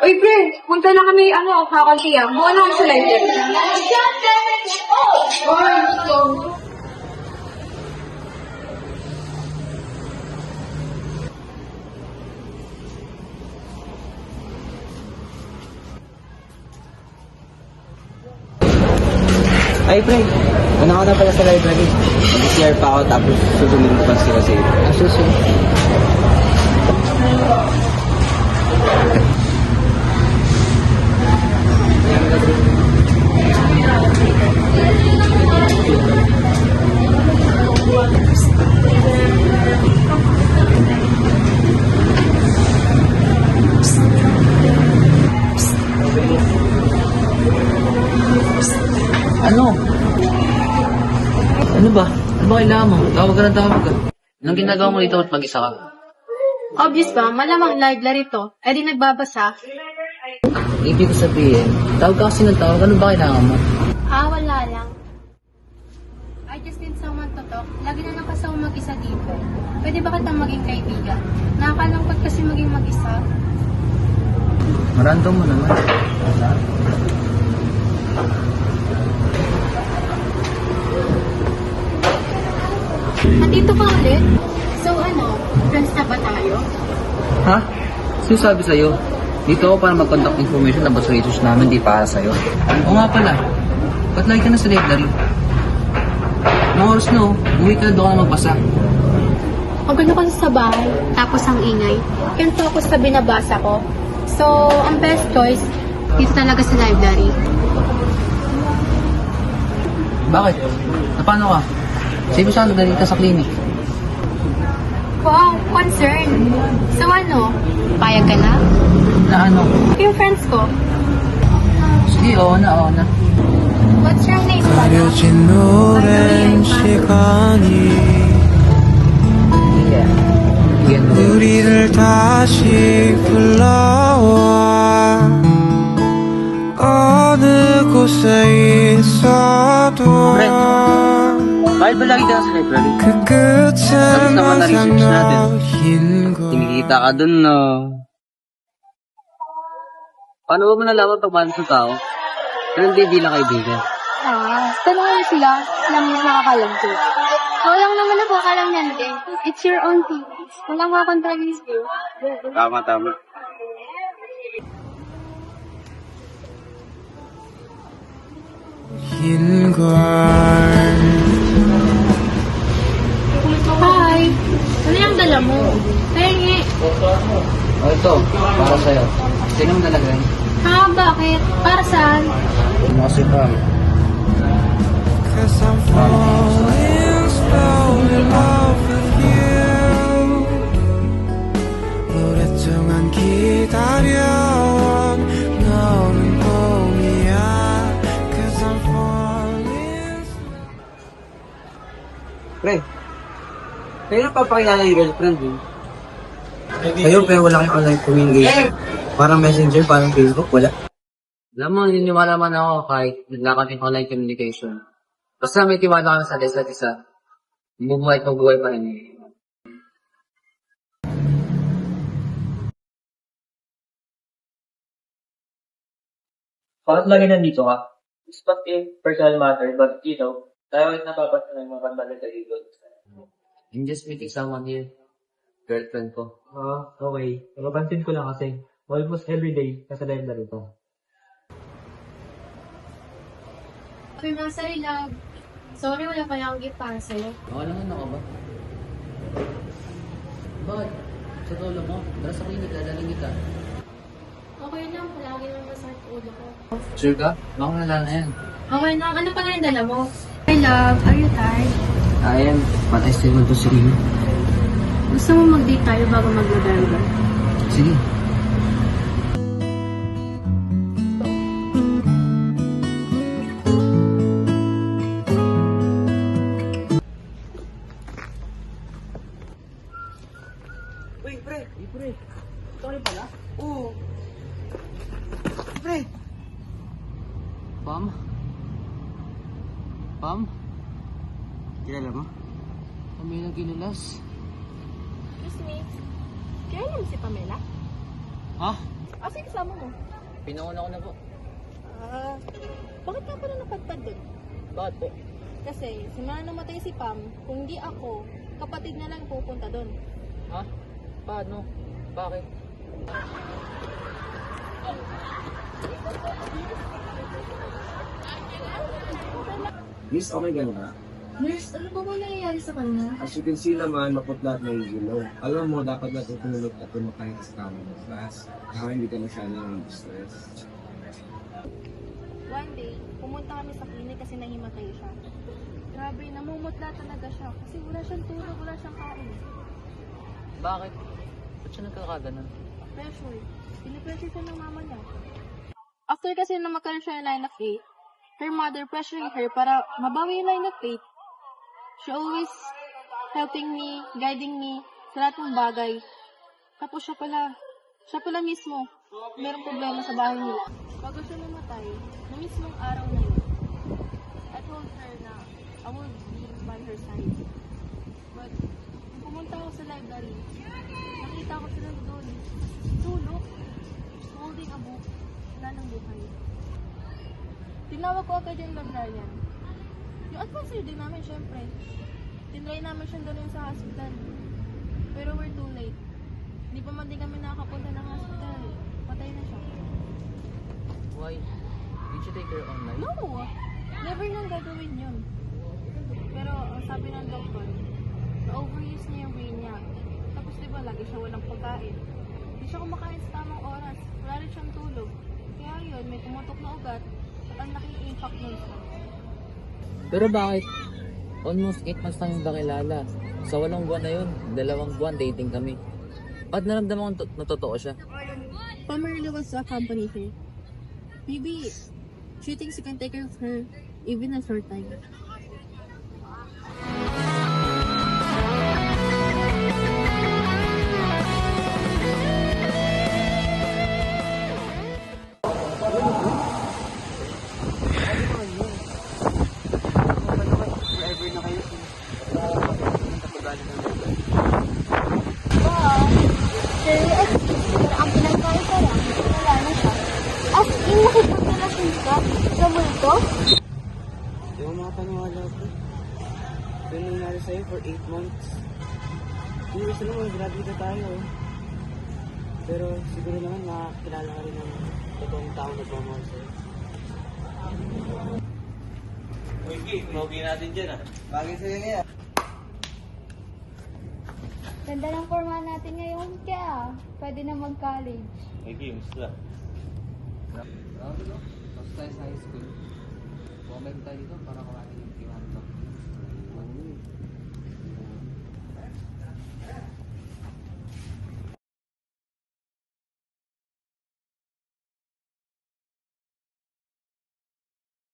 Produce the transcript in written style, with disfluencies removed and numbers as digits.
Oy, pre, punta na kami, faculty Buo na kami sa library. Ay, pre. Una ka na pala sa library. Mag-CR pa ako tapos susunod pa sila sa'yo. Susunod. Ano? Ano ba? Ano ba kailangan mo? Tawag ka ng tawag ka. Anong ginagawa mo dito at mag-isa ka? Obvious ba? Malamang library to. Eh di nagbabasa. Ibig sabihin, tawag ka kasi ng tawag. Ano ba kailangan mo? Wala lang. I just need someone to talk. Lagi na lang kasi ako mag-isa dito. Pwede ba kitang maging kaibigan? Nakakalungkot kasi maging mag-isa. Marandom mo naman. Nandito ka ulit? So friends na ba tayo? Ha? Sino sabi sa'yo? Dito ako para mag-contact information about sa research namin, di para sa'yo. Oo nga pala. Ba't lagi ka na sa library? Mga oras na, umuwi ka na doon ka na magbasa. Magano kasi sa bahay, tapos ang ingay. Can't focus sa binabasa ko. So, ang best choice, dito talaga sa library. Bakit? Paano ka? Sabi saan galing ka sa clinic? Wow, concern. So payag ka na? Na ano? Yung friends ko. Sige, oo na. What's your name, pala? 가려진 오랜 시간이 Yan. 우리를 다시 불러와 어느 곳에 있어도 Bakit ba lagi ka sa library? 그 끝은 naman na 항상 research natin. 너인 곳 Tingikita ka dun, no? Paano ba mo nalaman pag mahal sa tao? Pero hindi lang kaibigan. Tanong mo sila. Alam mo nakakalungkot. Walang naman ako, kalang yan din. It's your own feelings. Walang makakontrol you. Tama. 인 걸. Hi! Ano yung dala mo? Pengi. O ito, para sa'yo. Sino mo nalagay? Bakit? Para saan? Kasi pa. Cause I'm falling slowly in love with you 오랫동안 기다려온 너는 봄이야 Cause I'm falling Pre, kaya papakilala yung girlfriend mo? Kayo, pero wala kayong online communication. Parang messenger, parang Facebook, wala. Alam mo, niniwala man ako kahit wala kaming online communication. Basta may tiwala kami sa isa't isa. Mabubuhay pa rin. Bakit lagi nandito ka? It's not a personal matter, but tayo ay napapasa ng mga pandalan sa dito. I'm just meeting someone here. Girlfriend ko. Okay. Napapansin ko lang kasi almost everyday nasa library ko. Okay, sorry, love. Sorry, wala pa yung gift para sa'yo. Naman ako ba? Bakit? Sa tolo mo, tara sa klinik, dadaling kita. Okay lang, palagi nang masakit ulo ko. Sure ka? Baka nalala na yan. Okay lang, ano pa rin dala mo? Hey, love, are you tired? I am, but I still want to see you. Gusto mo mag-date tayo bago mag-November? Sige. Uy, pre! Sorry pala? Oo. Pre! Pam? Pam? Kilala mo? Kami nang ginulas. Excuse me. Kaya naman si Pamela? Ha? Asa yung kasama mo? Pinauna ko na po. Bakit ka pala napadpad doon? Bakit po? Kasi, simula namatay si Pam, kung di ako, kapatid na lang pupunta doon. Ha? Paano? Bakit? Miss, okay ka na? Nurse, ano ba nangyayari sa kanya? As you can see naman, maputla at may ilaw. Alam mo, dapat na tutulog at tumakain sa kama ng class. Kaya hindi ka masyadong stress. One day, pumunta kami sa clinic kasi nahimatay siya. Grabe, namumutla talaga siya kasi wala siyang tulog, wala siyang kain. Bakit? Ba't siya nagkakaganon? Pressure. Pinipressure siya ng mama niya. After kasi na magkaroon siya ng line of 8, her mother pressuring her para mabawi yung line of 8. She always helping me, guiding me sa lahat ng bagay. Tapos siya pala mismo, merong problema sa bahay nila. Bago siya namatay, na mismong araw na yun, I told her na I will be by her side. But, nung pumunta ako sa library, nakita ko sila doon, tulog, holding a book, wala ng buhay. Tinawag ko agad yung librarian. Yung advisor din namin, syempre. Tinry namin siyang dalhin sa hospital. Pero we're too late. Hindi pa man din kami nakakapunta ng hospital. Patay na siya. Why? Did you take her online? No! Never nang gagawin yun. Pero ang sabi ng doktor, na-overuse niya yung brain niya. Tapos diba lagi siya walang pagkain. Hindi siya kumakain sa tamang oras. Wala rin siyang tulog. Kaya yun, may tumutok na ugat at ang laking impact nun sa kanya. Pero bakit? Almost 8 months lang yung kakilala. Sa 8 buwan na yun, 2 buwan dating kami. Ba't naramdaman ko na totoo siya? Pam really wants to accompany her. Maybe she thinks you can take care of her even a short time. Forever na kayo. Ang pinagkain ko lang, wala na siya. As in, nakipagrelasyon ka sa multo? Di mo makapaniwala ko. Ito yung nangyari sa'yo for 8 months. Iwas na naman, graduate na tayo. Pero siguro naman makakilala ka rin ng totoong taong nagmamahal sa'yo. Uy, Gay, pogi natin dyan ah. Bagay sa'yo niya. Ganda ng forma natin ngayon, kaya pwede na mag-college. Uy, Gay, musta? Tapos tayo sa high school. Bumalik tayo dito para kumain yung kiwan ko.